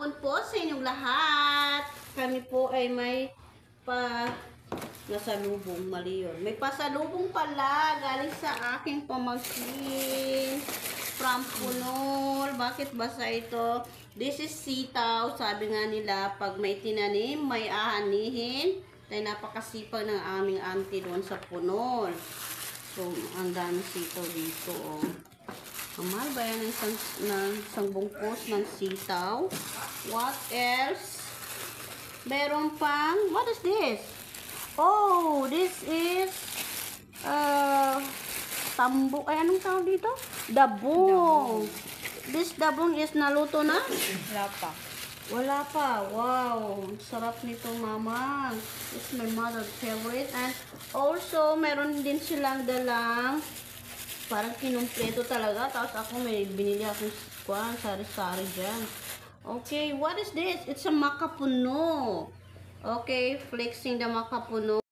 hapon po sa inyong lahat. Kami po ay may nasalubong, mali yun. May pasalubong pala galing sa aking pamangkin from Punol. Bakit basa ito? This is sitaw. Sabi nga nila, pag may tinanim, may ahanihin. Ay napakasipag ng aming auntie doon sa Punol. So, ang dami sitaw dito. Oh. Mahal ba yan ng isang bungkus ng sitaw? What else? Meron pang, what is this? Oh, this is tambo. Ay, anong tawag dito? Dabong. This dabong is naluto na? Wala pa. Wala pa. Wow. Sarap nito, mama. It's my mother's favorite. And also, meron din silang dalang parang kinumpleto talaga. Tapos ako may binili akong sari-sari dyan. Okay, what is this? It's a makapuno. Okay, flexing the makapuno.